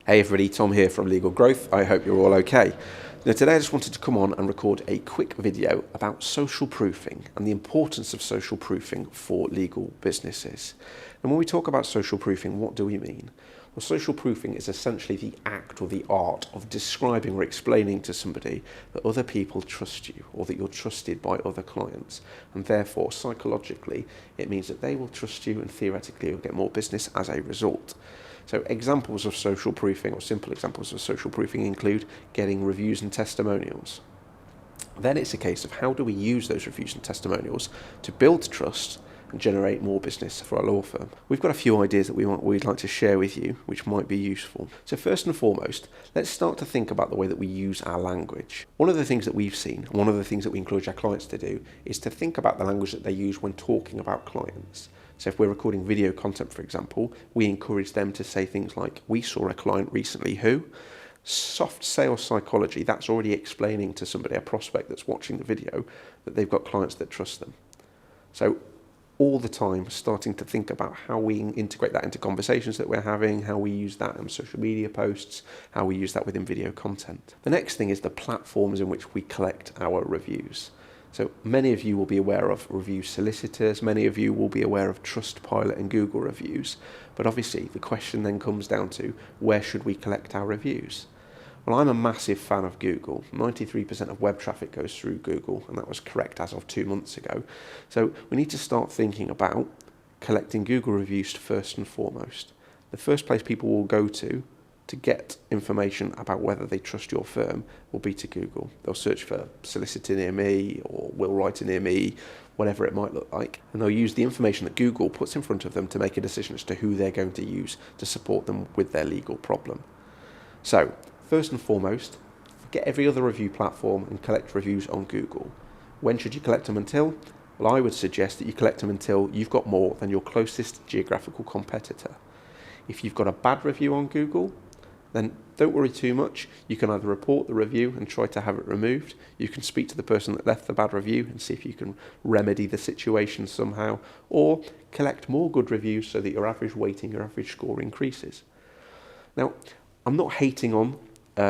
Hey everybody, Tom here from Legal Growth. I hope you're all okay. Now today I just wanted to come on and record a quick video about social proofing and the importance of social proofing for legal businesses. And when we talk about social proofing, what do we mean? Well, social proofing is essentially the act or the art of describing or explaining to somebody that other people trust you or that you're trusted by other clients. And therefore, psychologically, it means that they will trust you and theoretically you'll get more business as a result. So examples of social proofing, or simple examples of social proofing, include getting reviews and testimonials. Then it's a case of how do we use those reviews and testimonials to build trust and generate more business for our law firm. We've got a few ideas that we'd like to share with you, which might be useful. So first and foremost, let's start to think about the way that we use our language. One of the things that we've seen, one of the things that we encourage our clients to do, is to think about the language that they use when talking about clients. So if we're recording video content, for example, we encourage them to say things like, we saw a client recently who. Soft sales psychology, that's already explaining to somebody, a prospect that's watching the video, that they've got clients that trust them. So all the time starting to think about how we integrate that into conversations that we're having, how we use that in social media posts, how we use that within video content. The next thing is the platforms in which we collect our reviews. So many of you will be aware of review solicitors, many of you will be aware of Trustpilot and Google reviews, but obviously the question then comes down to where should we collect our reviews? Well, I'm a massive fan of Google. 93% of web traffic goes through Google, and that was correct as of 2 months ago. So we need to start thinking about collecting Google reviews first and foremost. The first place people will go to get information about whether they trust your firm will be to Google. They'll search for solicitor near me or will writer near me, whatever it might look like. And they'll use the information that Google puts in front of them to make a decision as to who they're going to use to support them with their legal problem. So, first and foremost, get every other review platform and collect reviews on Google. When should you collect them until? Well, I would suggest that you collect them until you've got more than your closest geographical competitor. If you've got a bad review on Google, then don't worry too much. You can either report the review and try to have it removed. You can speak to the person that left the bad review and see if you can remedy the situation somehow, or collect more good reviews so that your average weighting, your average score increases. Now, I'm not hating on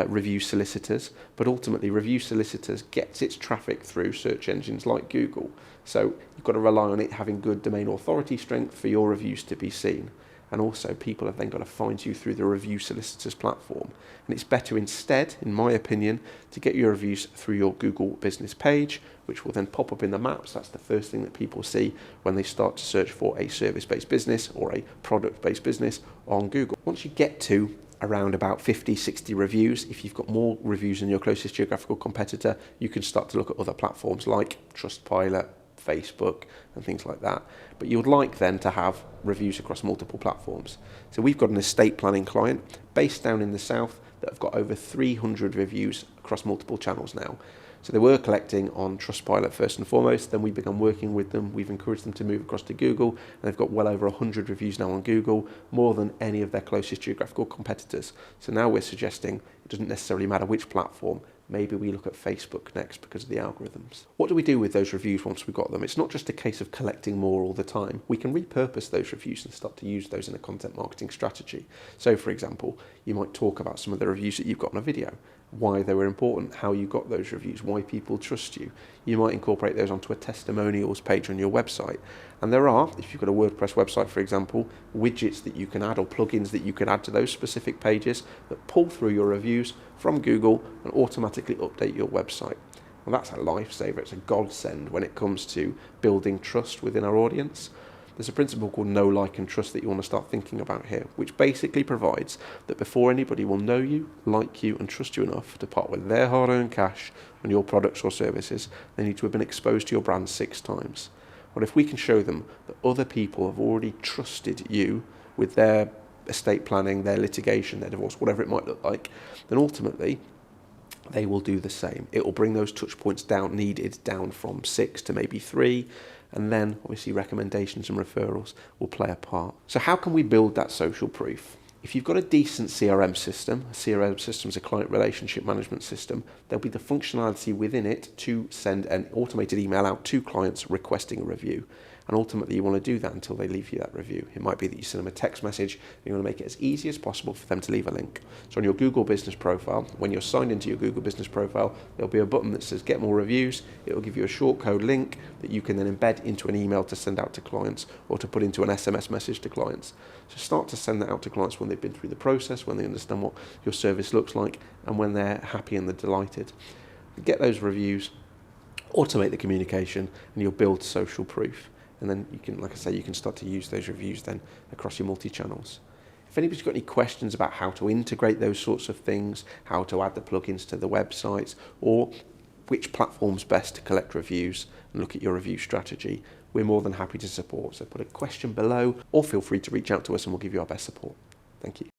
review solicitors, but ultimately review solicitors gets its traffic through search engines like Google. So you've got to rely on it having good domain authority strength for your reviews to be seen. And also people have then got to find you through the review solicitors platform. And it's better instead, in my opinion, to get your reviews through your Google business page, which will then pop up in the maps. That's the first thing that people see when they start to search for a service-based business or a product-based business on Google. Once you get to around about 50, 60 reviews, if you've got more reviews than your closest geographical competitor, you can start to look at other platforms like Trustpilot, Facebook and things like that. But you would like then to have reviews across multiple platforms. So we've got an estate planning client based down in the south that have got over 300 reviews across multiple channels now. So they were collecting on Trustpilot first and foremost, then we began working with them. We've encouraged them to move across to Google, and they've got well over 100 reviews now on Google, more than any of their closest geographical competitors. So now we're suggesting it doesn't necessarily matter which platform, maybe we look at Facebook next because of the algorithms. What do we do with those reviews once we've got them? It's not just a case of collecting more all the time. We can repurpose those reviews and start to use those in a content marketing strategy. So for example, you might talk about some of the reviews that you've got on a video, why they were important, how you got those reviews, why people trust you. You might incorporate those onto a testimonials page on your website. And there are, if you've got a WordPress website, for example, widgets that you can add or plugins that you can add to those specific pages that pull through your reviews from Google and automatically update your website. Well, that's a lifesaver. It's a godsend when it comes to building trust within our audience. There's a principle called know, like and trust that you want to start thinking about here, which basically provides that before anybody will know you, like you and trust you enough to part with their hard-earned cash on your products or services, they need to have been exposed to your brand 6 times. Well, if we can show them that other people have already trusted you with their estate planning, their litigation, their divorce, whatever it might look like, then ultimately they will do the same. It will bring those touch points down from 6 to maybe 3, and then obviously recommendations and referrals will play a part. So how can we build that social proof? If you've got a decent CRM system, a CRM system is a client relationship management system, there'll be the functionality within it to send an automated email out to clients requesting a review. And ultimately you want to do that until they leave you that review. It might be that you send them a text message, and you want to make it as easy as possible for them to leave a link. So on your Google business profile, when you're signed into your Google business profile, there'll be a button that says get more reviews. It will give you a short code link that you can then embed into an email to send out to clients, or to put into an SMS message to clients. So start to send that out to clients when they've been through the process, when they understand what your service looks like, and when they're happy and they're delighted. Get those reviews, automate the communication, and you'll build social proof. And then you can, like I say, you can start to use those reviews then across your multi-channels. If anybody's got any questions about how to integrate those sorts of things, how to add the plugins to the websites, or which platform's best to collect reviews and look at your review strategy, we're more than happy to support. So put a question below, or feel free to reach out to us and we'll give you our best support. Thank you.